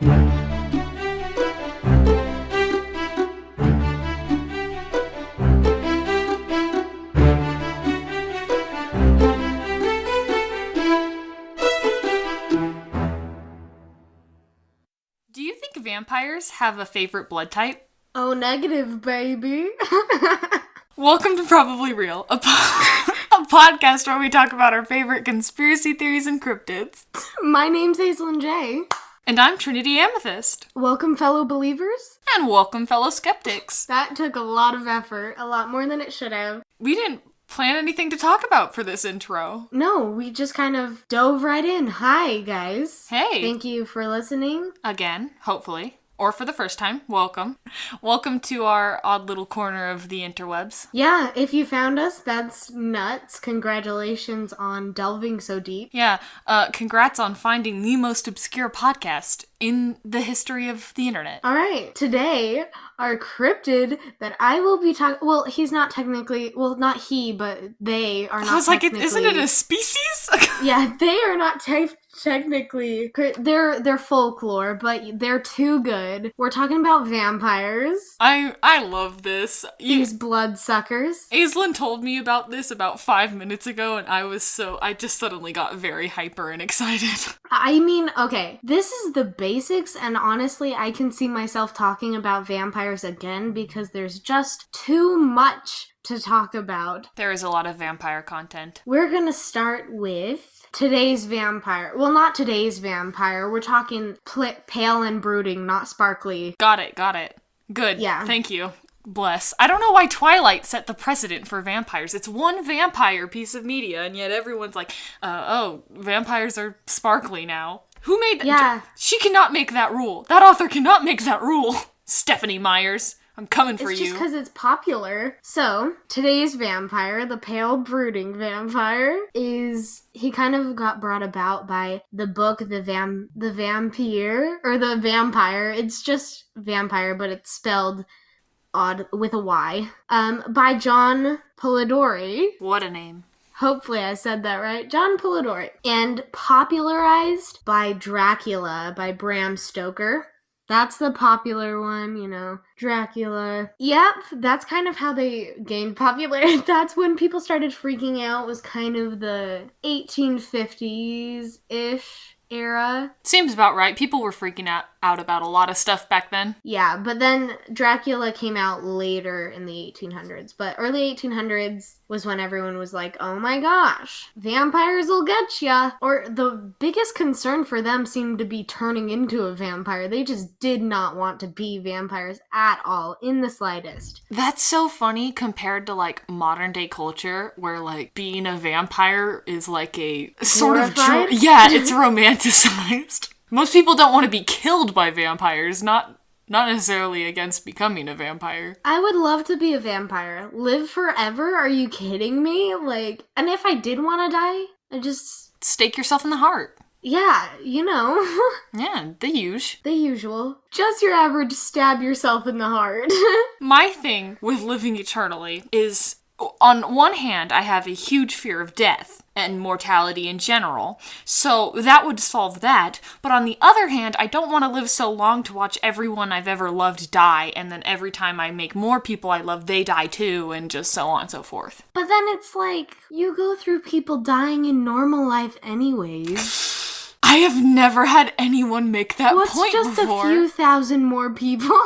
Do you think vampires have a favorite blood type? Oh, negative, baby. Welcome to Probably Real, a podcast where we talk about our favorite conspiracy theories and cryptids. My name's Aislinn J. And I'm Trinity Amethyst. Welcome, fellow believers. And welcome, fellow skeptics. That took a lot of effort, a lot more than it should have. We didn't plan anything to talk about for this intro. No, we just kind of dove right in. Hi, guys. Hey. Thank you for listening. Again, hopefully. Or for the first time, welcome. Welcome to our odd little corner of the interwebs. Yeah, if you found us, that's nuts. Congratulations on delving so deep. Yeah, congrats on finding the most obscure podcast in the history of the internet. All right, today, our cryptid that I will be talking... Well, he's not technically... Well, not he, but they are not I was like, technically... isn't it a species? Yeah, they are not technically... They're folklore, but they're too good. We're talking about vampires. I love this. These bloodsuckers. Aislinn told me about this about 5 minutes ago, and I just suddenly got very hyper and excited. I mean, okay, this is the basics, and honestly, I can see myself talking about vampires again because there's just too much to talk about. There is a lot of vampire content. We're gonna start with today's vampire. Well, not today's vampire. We're talking pale and brooding, not sparkly. Got it. Good. Yeah. Thank you. Bless. I don't know why Twilight set the precedent for vampires. It's one vampire piece of media, and yet everyone's like, vampires are sparkly now. Who made that? Yeah. She cannot make that rule. That author cannot make that rule. Stephanie Myers, I'm coming for you. It's just because it's popular. So, today's vampire, the pale brooding vampire, he kind of got brought about by the book The Vampire, or The Vampire. It's just vampire, but it's spelled odd with a Y, by John Polidori. What a name. Hopefully I said that right. John Polidori. And popularized by Dracula by Bram Stoker. That's the popular one, Dracula. Yep, that's kind of how they gained popularity. That's when people started freaking out, was kind of the 1850s-ish era. Seems about right. People were freaking out about a lot of stuff back then. Yeah, but then Dracula came out later in the 1800s. But early 1800s was when everyone was like, oh my gosh, vampires will get ya. Or the biggest concern for them seemed to be turning into a vampire. They just did not want to be vampires at all, in the slightest. That's so funny compared to, modern day culture, where, being a vampire is, a sort of... Yeah, it's romanticized. Most people don't want to be killed by vampires, not necessarily against becoming a vampire. I would love to be a vampire. Live forever? Are you kidding me? And if I did want to die, I just... Stake yourself in the heart. Yeah, Yeah, the usual. Just your average stab yourself in the heart. My thing with living eternally is, on one hand, I have a huge fear of death and mortality in general, so that would solve that. But on the other hand, I don't want to live so long to watch everyone I've ever loved die, and then every time I make more people I love, they die too, and just so on and so forth. But then it's you go through people dying in normal life anyways. I have never had anyone make that point before. What's just a few thousand more people?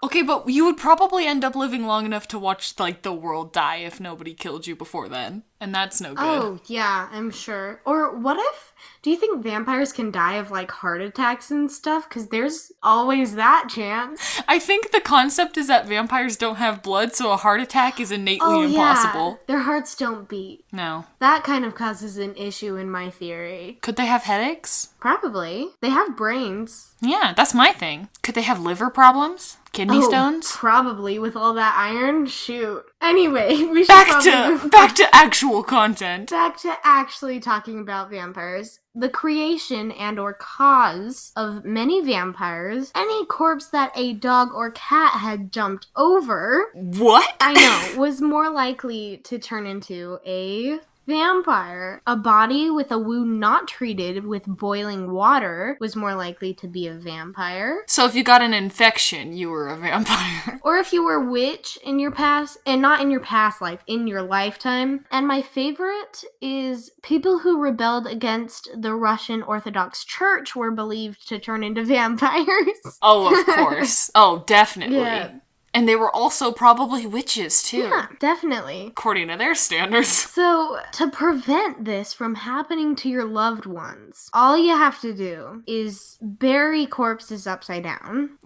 Okay, but you would probably end up living long enough to watch, the world die if nobody killed you before then. And that's no good. Oh, yeah, I'm sure. Or what if... Do you think vampires can die of, heart attacks and stuff? Because there's always that chance. I think the concept is that vampires don't have blood, so a heart attack is innately impossible. Yeah. Their hearts don't beat. No. That kind of causes an issue in my theory. Could they have headaches? Probably. They have brains. Yeah, that's my thing. Could they have liver problems? Kidney stones? Probably, with all that iron. Shoot. Anyway, we should back to actual content. Back to actually talking about vampires. The creation and or cause of many vampires, any corpse that a dog or cat had jumped over... What? I know, was more likely to turn into a Vampire. A body with a wound not treated with boiling water was more likely to be a vampire. So if you got an infection, you were a vampire. Or if you were a witch in your past, and not in your past life, in your lifetime. And my favorite is people who rebelled against the Russian Orthodox Church were believed to turn into vampires. Oh, of course. Oh, definitely. Yeah. And they were also probably witches, too. Yeah, definitely. According to their standards. So, to prevent this from happening to your loved ones, all you have to do is bury corpses upside down.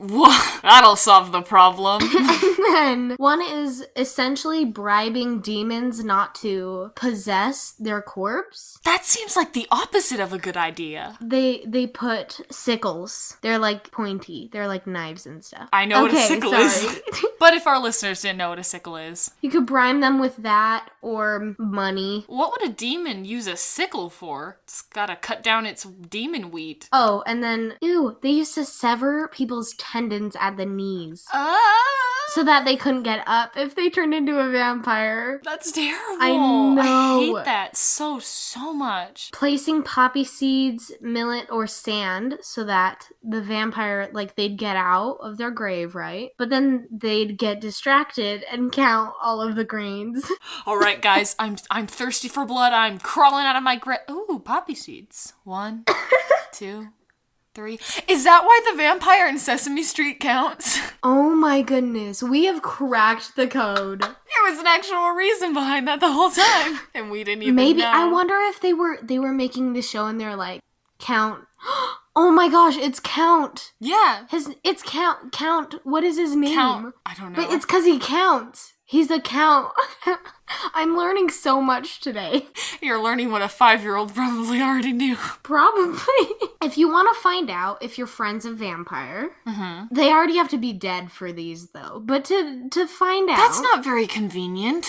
That'll solve the problem. And then one is essentially bribing demons not to possess their corpse. That seems like the opposite of a good idea. They put sickles. They're like pointy. They're like knives and stuff. I know what a sickle is. But if our listeners didn't know what a sickle is. You could bribe them with that or money. What would a demon use a sickle for? It's gotta cut down its demon wheat. Oh, and then, they used to sever people's tendons at the knees. So that they couldn't get up if they turned into a vampire. That's terrible. I know. I hate that so much. Placing poppy seeds, millet, or sand so that the vampire, they'd get out of their grave, right? But then they'd get distracted and count all of the grains. All right, guys, I'm thirsty for blood. I'm crawling out of my grave. Ooh, poppy seeds. 1, 2, 3. Is that why the vampire in Sesame Street counts? Oh my goodness, we have cracked the code. There was an actual reason behind that the whole time, and we didn't even Maybe know. I wonder if they were making the show and they're like, count. Oh my gosh, it's Count. Yeah. It's Count. Count. What is his name? Count. I don't know. But it's because he counts. He's the Count. I'm learning so much today. You're learning what a 5-year-old probably already knew. Probably. If you want to find out if your friend's a vampire, they already have to be dead for these, though. But to find out... That's not very convenient.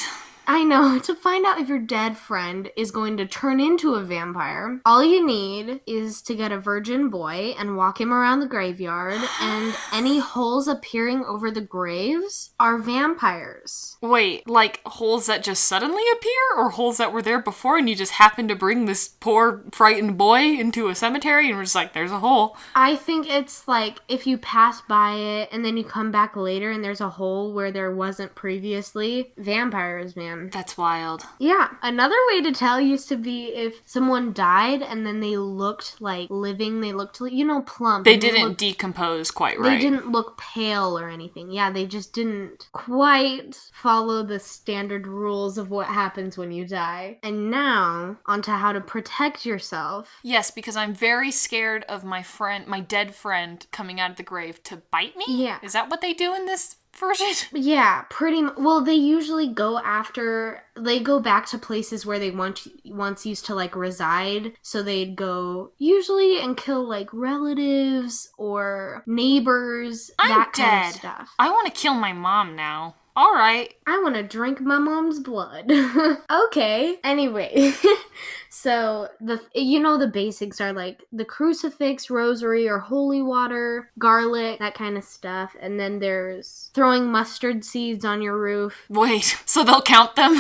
I know. To find out if your dead friend is going to turn into a vampire, all you need is to get a virgin boy and walk him around the graveyard, and any holes appearing over the graves are vampires. Wait, like holes that just suddenly appear, or holes that were there before and you just happened to bring this poor, frightened boy into a cemetery and we're just like, there's a hole? I think it's like if you pass by it and then you come back later and there's a hole where there wasn't previously. Vampires, man. That's wild. Yeah. Another way to tell used to be if someone died and then they looked like living, they looked, plump. They didn't decompose quite right. They didn't look pale or anything. Yeah, they just didn't quite follow the standard rules of what happens when you die. And now, onto how to protect yourself. Yes, because I'm very scared of my dead friend coming out of the grave to bite me? Yeah. Is that what they do in this version? Yeah, pretty much. Well, they usually go back to places where they once used to reside. So they'd go usually and kill relatives or neighbors. I'm that dead. Kind of stuff. I want to kill my mom now. All right. I want to drink my mom's blood. Okay. Anyway. So, the basics are the crucifix, rosary, or holy water, garlic, that kind of stuff. And then there's throwing mustard seeds on your roof. Wait, so they'll count them?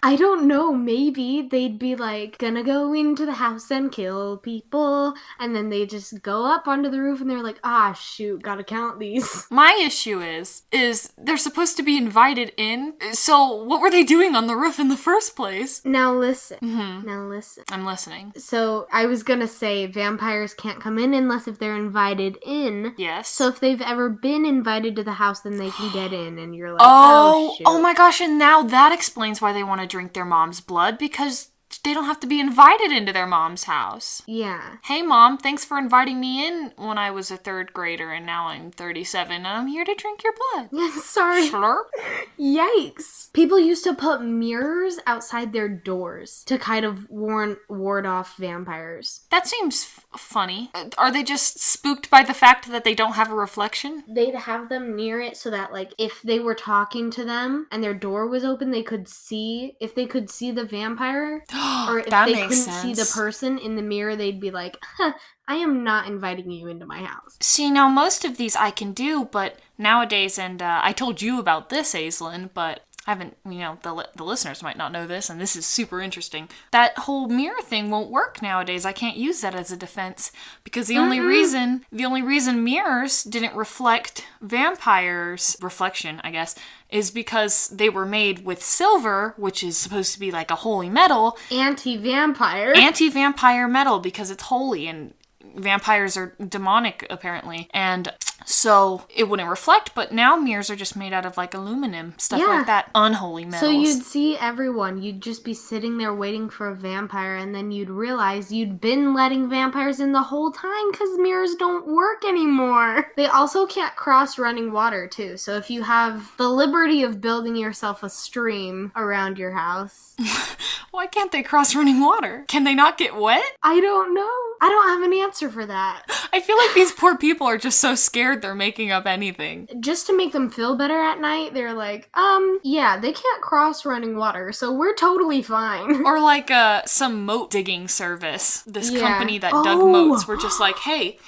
I don't know. Maybe they'd be gonna go into the house and kill people. And then they just go up onto the roof and they're like, shoot, gotta count these. My issue is they're supposed to be invited in. So what were they doing on the roof in the first place? Now listen. Mm-hmm. Now listen. I'm listening. So I was gonna say vampires can't come in unless if they're invited in. Yes. So if they've ever been invited to the house, then they can get in, and you're like, oh shoot. Oh my gosh, and now that explains why they want to drink their mom's blood, because they don't have to be invited into their mom's house. Yeah. Hey mom, thanks for inviting me in when I was a 3rd grader and now I'm 37 and I'm here to drink your blood. Sorry. Slurp. Yikes. People used to put mirrors outside their doors to kind of ward off vampires. That seems funny. Are they just spooked by the fact that they don't have a reflection? They'd have them near it so that if they were talking to them and their door was open, they could see, if they could see the vampire. Or if they couldn't see the person in the mirror, they'd be like, I am not inviting you into my house. See, now most of these I can do, but nowadays, and I told you about this, Aislinn, but I haven't, the listeners might not know this, and this is super interesting. That whole mirror thing won't work nowadays. I can't use that as a defense because the only reason mirrors didn't reflect vampires' reflection, I guess, is because they were made with silver, which is supposed to be like a holy metal. Anti-vampire. Anti-vampire metal because it's holy and vampires are demonic, apparently. And so it wouldn't reflect, but now mirrors are just made out of like aluminum, stuff like that, unholy metals. So you'd see everyone, you'd just be sitting there waiting for a vampire, and then you'd realize you'd been letting vampires in the whole time because mirrors don't work anymore. They also can't cross running water too, so if you have the liberty of building yourself a stream around your house... Why can't they cross running water? Can they not get wet? I don't know. I don't have an answer for that. I feel like these poor people are just so scared they're making up anything. Just to make them feel better at night, they're like, yeah, they can't cross running water, so we're totally fine. Or like some moat digging service. This company that dug moats were just like, hey,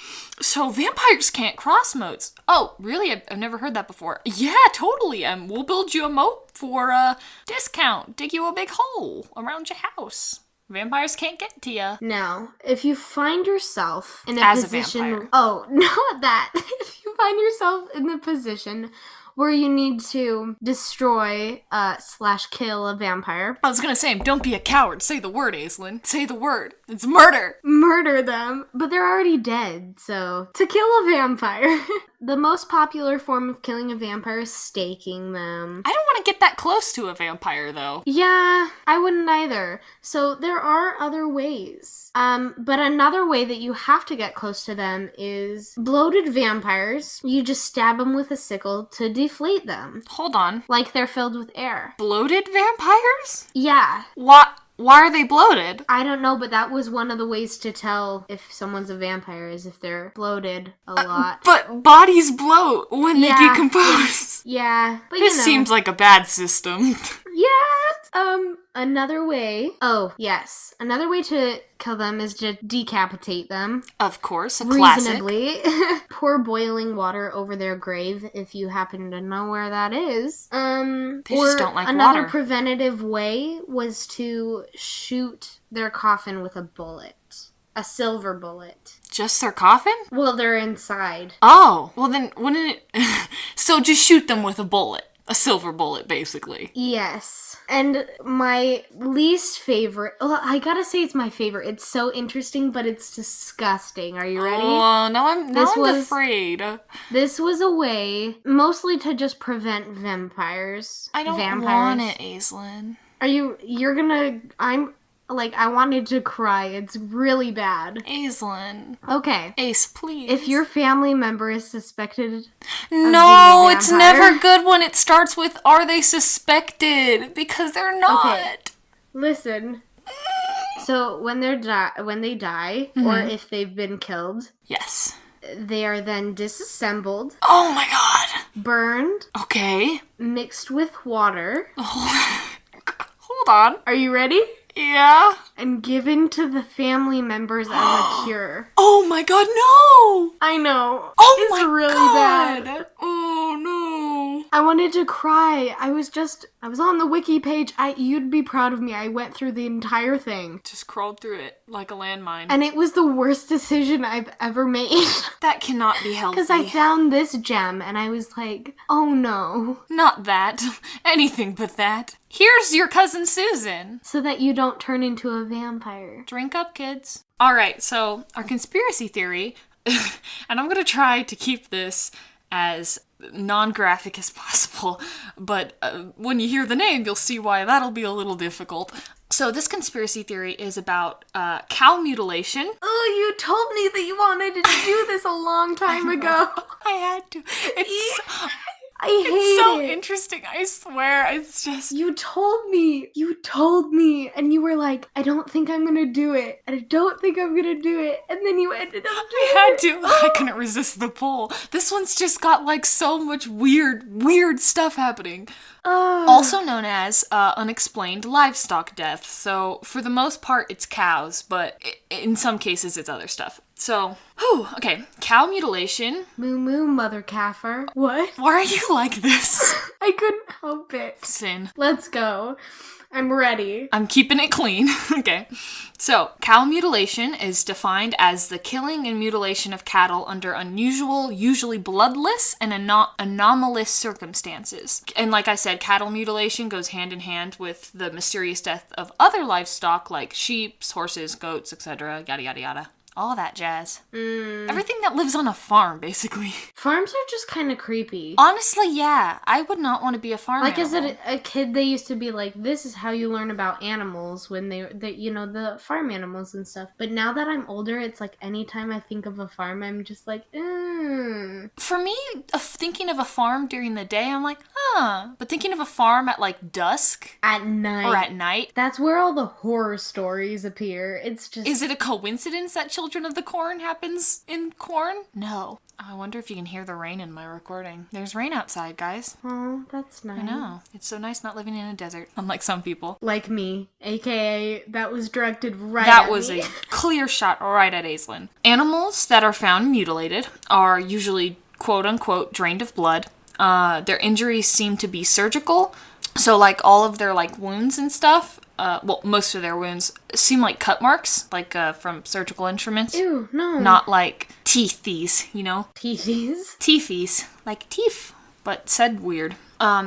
so vampires can't cross moats. Oh, really? I've never heard that before. Yeah, totally. We'll build you a moat for a discount. Dig you a big hole around your house. Vampires can't get to you. Now, if you find yourself in As position... a vampire. Oh, not that. If you find yourself in the position where you need to destroy / kill a vampire... I was gonna say, don't be a coward. Say the word, Aislinn. Say the word. It's murder. Murder them. But they're already dead, so... To kill a vampire... The most popular form of killing a vampire is staking them. I don't want to get that close to a vampire, though. Yeah, I wouldn't either. So there are other ways. But another way that you have to get close to them is bloated vampires. You just stab them with a sickle to deflate them. Hold on. Like they're filled with air. Bloated vampires? Yeah. What? Why are they bloated? I don't know, but that was one of the ways to tell if someone's a vampire is if they're bloated a lot. But bodies bloat when they decompose. Yeah. But this seems like a bad system. Yeah. Another way... Oh, yes. Another way to kill them is to decapitate them. Of course, a classic. Reasonably. Pour boiling water over their grave, if you happen to know where that is. They just don't like another water. preventative way was to shoot their coffin with a bullet. A silver bullet. Just their coffin? Well, they're inside. Oh, well then, wouldn't it... So just shoot them with a bullet. A silver bullet, basically. Yes. And my least favorite... Well, I gotta say it's my favorite. It's so interesting, but it's disgusting. Are you ready? Oh, now I'm afraid. This was a way, mostly to just prevent vampires. I don't vampires. want it, Aislinn. You're gonna... I wanted to cry. It's really bad. Aislinn. Okay. Ace, please. If your family member is suspected No, it's never good when it starts with, are they suspected? Because they're not. Okay. Listen. So, when they die, or if they've been killed... Yes. They are then disassembled. Oh my god. Burned. Okay. Mixed with water. Oh. Hold on. Are you ready? Yeah. And given to the family members as a cure. Oh my god, no! I know. Oh it's my really god. Bad. Oh no. I wanted to cry. I was on the wiki page. You'd be proud of me. I went through the entire thing. Just crawled through it like a landmine. And it was the worst decision I've ever made. That cannot be healthy. Because I found this gem and I was like, oh no. Not that. Anything but that. Here's your cousin Susan. So that you don't turn into a vampire. Drink up, kids. Alright, so our conspiracy theory, and I'm gonna try to keep this as non-graphic as possible, but when you hear the name, you'll see why that'll be a little difficult. So this conspiracy theory is about cow mutilation. Oh, you told me that you wanted to do this a long time ago. I had to. I hate it. It's so interesting, I swear. It's just... You told me, and you were like, I don't think I'm gonna do it, and I don't think I'm gonna do it, and then you ended up doing it. I had to. I couldn't resist the pull. This one's just got, like, so much weird stuff happening. Also known as unexplained livestock death. So, for the most part, it's cows, but in some cases, it's other stuff. So, okay. Cow mutilation. Moo moo, mother calfer. What? Why are you like this? I couldn't help it. Sin. Let's go. I'm ready. I'm keeping it clean. Okay. So, cow mutilation is defined as the killing and mutilation of cattle under unusual, usually bloodless, and anomalous circumstances. And like I said, cattle mutilation goes hand in hand with the mysterious death of other livestock like sheep, horses, goats, etc., yada yada yada. All that jazz. Everything that lives on a farm, basically. Farms are just kind of creepy. Honestly, yeah. I would not want to be a farm Like, animal. as a kid, they used to be like, this is how you learn about animals when the farm animals and stuff. But now that I'm older, it's like anytime I think of a farm, I'm just like, For me, thinking of a farm during the day, I'm like, huh. But thinking of a farm at like dusk At night. or at night, That's where all the horror stories appear. It's just... is it a coincidence that Children of the Corn happens in corn? No. I wonder if you can hear the rain in my recording. There's rain outside, guys. Oh, that's nice. I know. It's so nice not living in a desert, unlike some people. Like me, aka that was directed right That at was me. a clear shot right at Aislinn. Animals that are found mutilated are usually quote-unquote drained of blood. Their injuries seem to be surgical. So, like, all of their, like, wounds and stuff, most of their wounds seem like cut marks, like, from surgical instruments. Ew, no. Not like teethies, you know? TVs. Teethies. Like teeth, but said weird.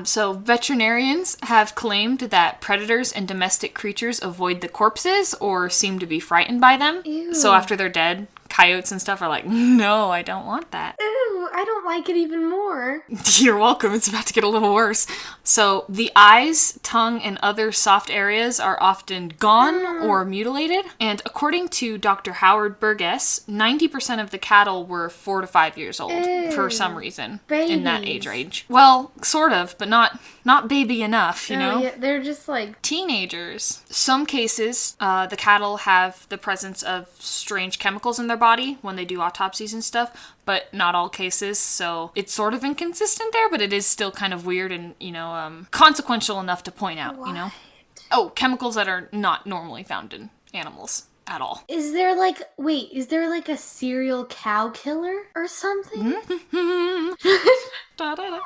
So veterinarians have claimed that predators and domestic creatures avoid the corpses or seem to be frightened by them. Ew. So after they're dead, coyotes and stuff are like, no, I don't want that. Ew, I don't like it even more. You're welcome. It's about to get a little worse. So the eyes, tongue, and other soft areas are often gone or mutilated. And according to Dr. Howard Burgess, 90% of the cattle were 4 to 5 years old for some reason in that Babies. age range. Well, sort of, but not baby enough, you know? Yeah, they're just like... Teenagers. Some cases, the cattle have the presence of strange chemicals in their body when they do autopsies and stuff, but not all cases, so it's sort of inconsistent there, but it is still kind of weird and, consequential enough to point out, you know? Oh, chemicals that are not normally found in animals at all. Is there like a serial cow killer or something? Da-da-da.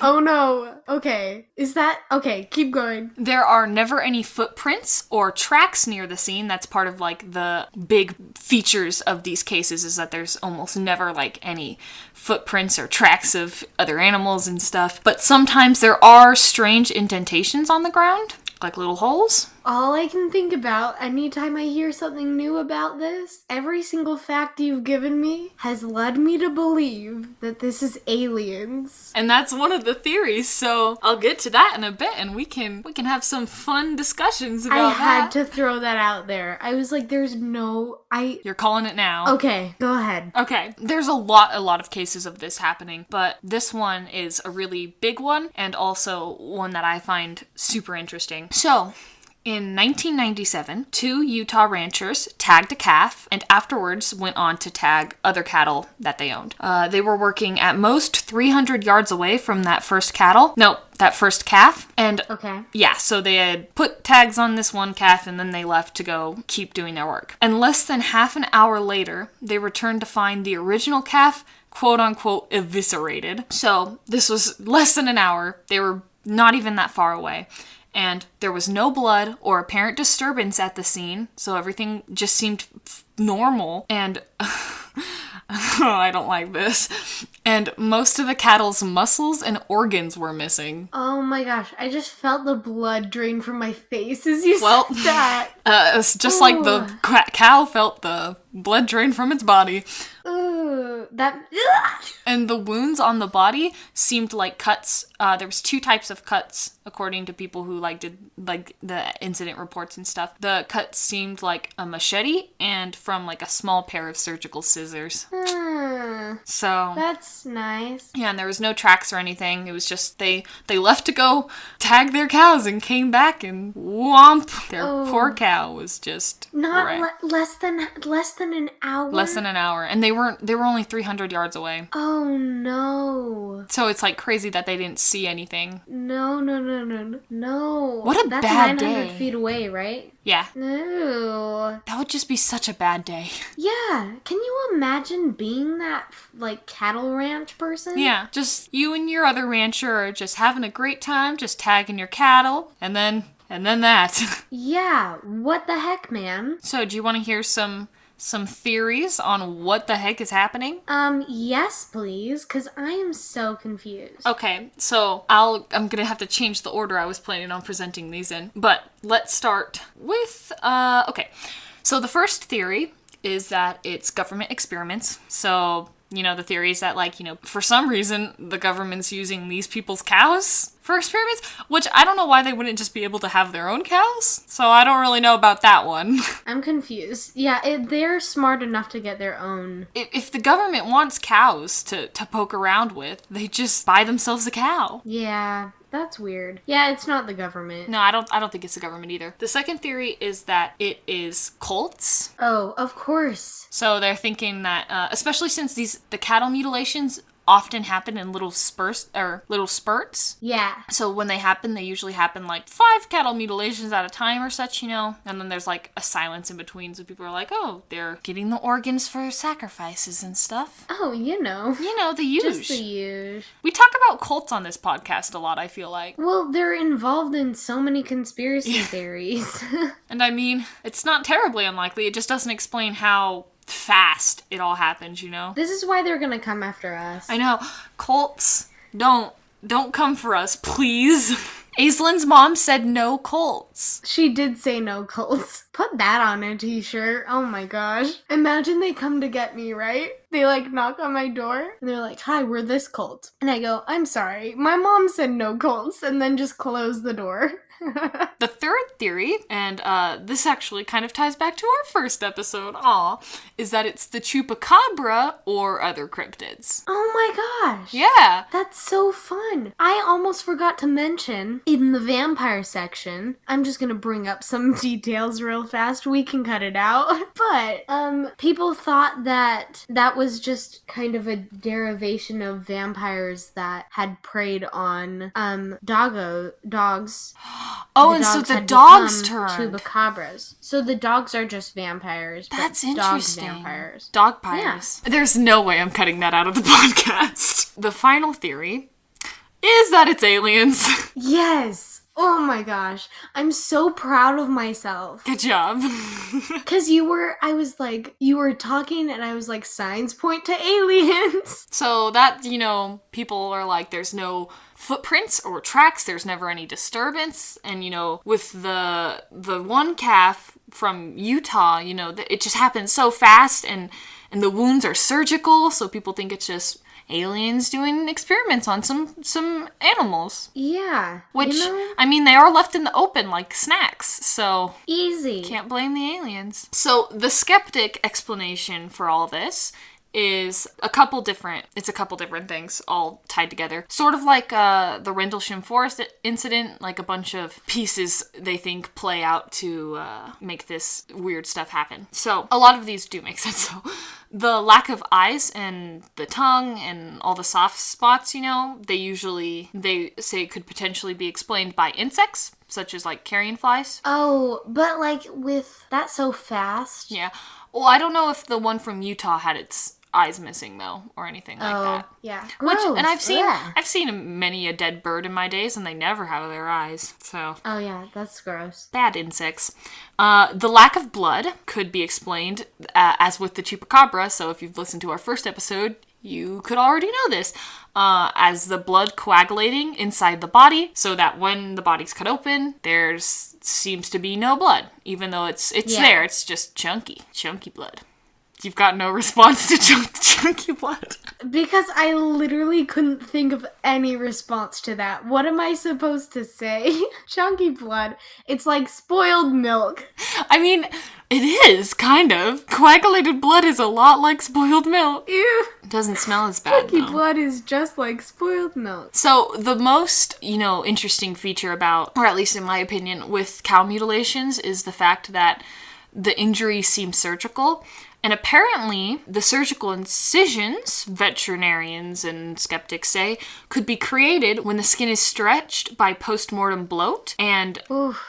Oh no. Okay. Okay, keep going. There are never any footprints or tracks near the scene. That's part of, like, the big features of these cases is that there's almost never, like, any footprints or tracks of other animals and stuff. But sometimes there are strange indentations on the ground, like little holes. All I can think about anytime I hear something new about this, every single fact you've given me has led me to believe that this is aliens. And that's one of the theories, so I'll get to that in a bit and we can have some fun discussions about I that. had to throw that out there. I was like, You're calling it now. Okay, go ahead. Okay, there's a lot of cases of this happening, but this one is a really big one and also one that I find super interesting. So, in 1997, 2 Utah ranchers tagged a calf and afterwards went on to tag other cattle that they owned. They were working at most 300 yards away from that first calf. And Okay. yeah, so they had put tags on this one calf and then they left to go keep doing their work. And less than half an hour later, they returned to find the original calf, quote unquote, eviscerated. So this was less than an hour. They were not even that far away. And there was no blood or apparent disturbance at the scene, so everything just seemed normal. And I don't like this. And most of the cattle's muscles and organs were missing. Oh my gosh, I just felt the blood drain from my face as you Well, said that. It's just like the cow felt the blood drain from its body. Ooh, And the wounds on the body seemed like cuts. There was 2 types of cuts, according to people who did the incident reports and stuff. The cuts seemed like a machete and from like a small pair of surgical scissors. So That's nice. yeah, and there was no tracks or anything. It was just they left to go tag their cows and came back and whomp. Their poor cow was just Not less than an hour. less than an hour, and they were only 300 yards away. Oh Oh no. So it's like crazy that they didn't see anything. No. What a That's bad 900 day. feet away, right? Yeah. No. That would just be such a bad day. Yeah. Can you imagine being that, like, cattle ranch person? Yeah, just you and your other rancher are just having a great time, just tagging your cattle, and then that. Yeah. What the heck, man? So, do you want to hear some theories on what the heck is happening? Yes, please, because I am so confused. Okay, so I'm gonna have to change the order I was planning on presenting these in, but let's start with okay. So the first theory is that it's government experiments. So, the theory is that, like, for some reason, the government's using these people's cows for experiments, which I don't know why they wouldn't just be able to have their own cows. So I don't really know about that one. I'm confused. Yeah, they're smart enough to get their own. If the government wants cows to poke around with, they just buy themselves a cow. Yeah, that's weird. Yeah, it's not the government. No, I don't think it's the government either. The second theory is that it is cults. Oh, of course. So they're thinking that, especially since the cattle mutilations often happen in little spurts. Yeah. So when they happen, they usually happen like 5 cattle mutilations at a time or such, and then there's like a silence in between, so people are like, oh, they're getting the organs for sacrifices and stuff. Oh, The huge. Just the huge. We talk about cults on this podcast a lot, I feel like. Well, they're involved in so many conspiracy theories. And I mean, it's not terribly unlikely, it just doesn't explain how fast it all happens, This is why they're gonna come after us. I know. Cults, don't come for us, please. Aislin's mom said no cults. She did say no cults. Put that on a t-shirt. Oh my gosh. Imagine they come to get me, right? They like knock on my door and they're like, hi, we're this cult. And I go, I'm sorry. My mom said no cults, and then just close the door. The third theory, and this actually kind of ties back to our first episode, is that it's the chupacabra or other cryptids. Oh my gosh. Yeah. That's so fun. I almost forgot to mention in the vampire section, I'm just gonna bring up some details real fast. We can cut it out. But, people thought that was just kind of a derivation of vampires that had preyed on, dogs. Oh, and so the dogs turned chupacabras. So the dogs are just vampires. That's but interesting. Dog vampires. Dog pyres. Yeah. There's no way I'm cutting that out of the podcast. The final theory is that it's aliens. Yes. Oh my gosh. I'm so proud of myself. Good job. Because you were talking and I was like, signs point to aliens. So that, people are like, there's no footprints or tracks, there's never any disturbance, and with the one calf from Utah, it just happens so fast, and the wounds are surgical, so people think it's just aliens doing experiments on some animals. Yeah. Which, I mean, they are left in the open like snacks, so easy. Can't blame the aliens. So the skeptic explanation for all this is a couple different things all tied together. Sort of like the Rendlesham Forest incident, like a bunch of pieces they think play out to make this weird stuff happen. So a lot of these do make sense. So the lack of eyes and the tongue and all the soft spots, they say it could potentially be explained by insects, such as like carrion flies. Oh, but like with that so fast. Yeah. Well, I don't know if the one from Utah had its eyes missing though, or anything like that. Yeah. Which, and I've seen many a dead bird in my days, and they never have their eyes. So. Oh yeah, that's gross. Bad insects. The lack of blood could be explained, as with the chupacabra. So if you've listened to our first episode, you could already know this, as the blood coagulating inside the body, so that when the body's cut open, there seems to be no blood, even though it's there. It's just chunky blood. You've got no response to chunky blood. Because I literally couldn't think of any response to that. What am I supposed to say? Chunky blood. It's like spoiled milk. I mean, it is, kind of. Coagulated blood is a lot like spoiled milk. Ew. It doesn't smell as bad, Chunky blood is just like spoiled milk. So the most, interesting feature about, or at least in my opinion, with cow mutilations is the fact that the injury seems surgical. And apparently, the surgical incisions, veterinarians and skeptics say, could be created when the skin is stretched by post-mortem bloat. And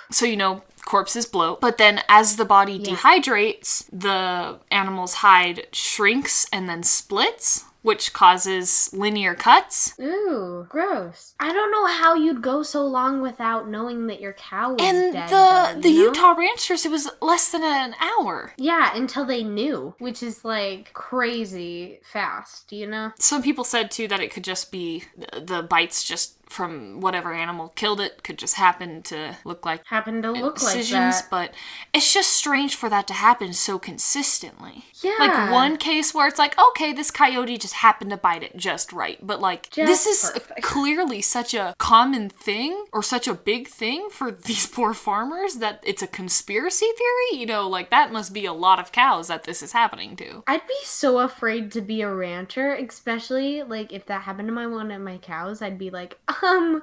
so, corpses bloat. But then as the body dehydrates, the animal's hide shrinks and then splits, which causes linear cuts. Ooh, gross. I don't know how you'd go so long without knowing that your cow was And dead. the Utah ranchers, it was less than an hour. Yeah, until they knew, which is like crazy fast, Some people said too that it could just be the bites just from whatever animal killed it could just happen to look like incisions, like that. But it's just strange for that to happen so consistently. Yeah. Like one case where it's like, okay, this coyote just happened to bite it just right. But like, this is clearly such a common thing or such a big thing for these poor farmers that it's a conspiracy theory. Like that must be a lot of cows that this is happening to. I'd be so afraid to be a rancher, especially like if that happened to one of my cows. I'd be like,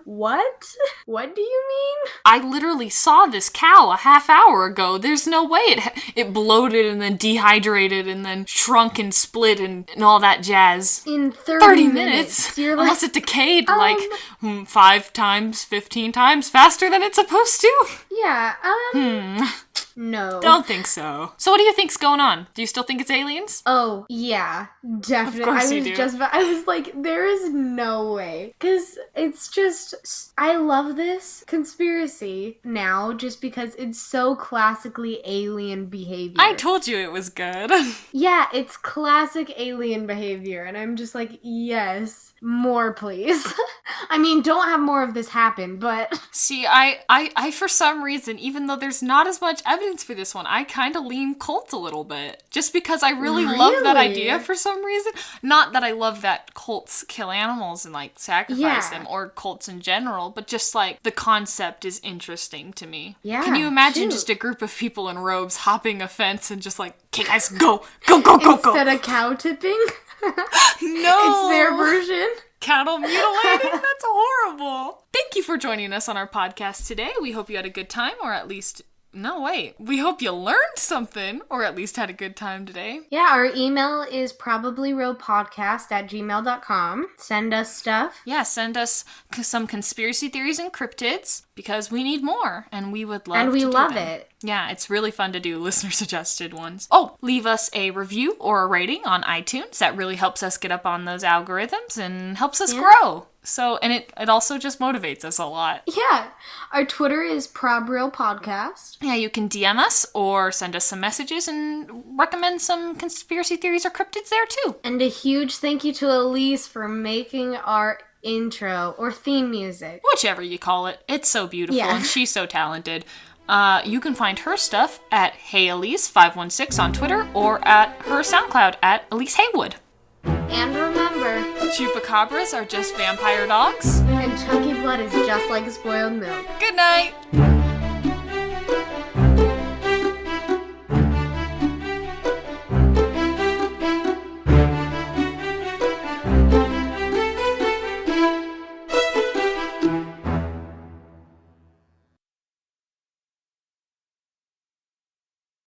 what? What do you mean? I literally saw this cow a half hour ago. There's no way it bloated and then dehydrated and then shrunk and split and all that jazz. In 30 minutes. You're unless it decayed 5 times, 15 times faster than it's supposed to. Yeah, No. Don't think so. So what do you think's going on? Do you still think it's aliens? Oh, yeah, definitely. Of course you do. I was like, there is no way. Because it's just, I love this conspiracy now just because it's so classically alien behavior. I told you it was good. Yeah, it's classic alien behavior. And I'm just like, yes, more please. I mean, don't have more of this happen, but... See, I for some reason, even though there's not as much evidence for this one, I kind of lean cult a little bit. Just because I really love that idea for some reason. Not that I love that cults kill animals and, like, sacrifice them, or cults in general, but just, like, the concept is interesting to me. Yeah, can you imagine just a group of people in robes hopping a fence and just like, okay guys, go, go, go, go, go. Instead of cow tipping? No! It's their version? Cattle mutilating? That's horrible. Thank you for joining us on our podcast today. We hope you had a good time, or at least... No, wait. We hope you learned something, or at least had a good time today. Yeah, our email is probablyrealpodcast@gmail.com. Send us stuff. Yeah, send us some conspiracy theories and cryptids, because we need more, and we would love to do them. And we love it. Yeah, it's really fun to do listener-suggested ones. Oh, leave us a review or a rating on iTunes. That really helps us get up on those algorithms and helps us grow. So, and it also just motivates us a lot. Yeah. Our Twitter is probrealpodcast. Yeah, you can DM us or send us some messages and recommend some conspiracy theories or cryptids there too. And a huge thank you to Elise for making our intro or theme music. Whichever you call it. It's so beautiful and she's so talented. You can find her stuff at HeyElise516 on Twitter or at her SoundCloud at Elise Haywood. And remember, chupacabras are just vampire dogs. And chunky blood is just like spoiled milk. Good night.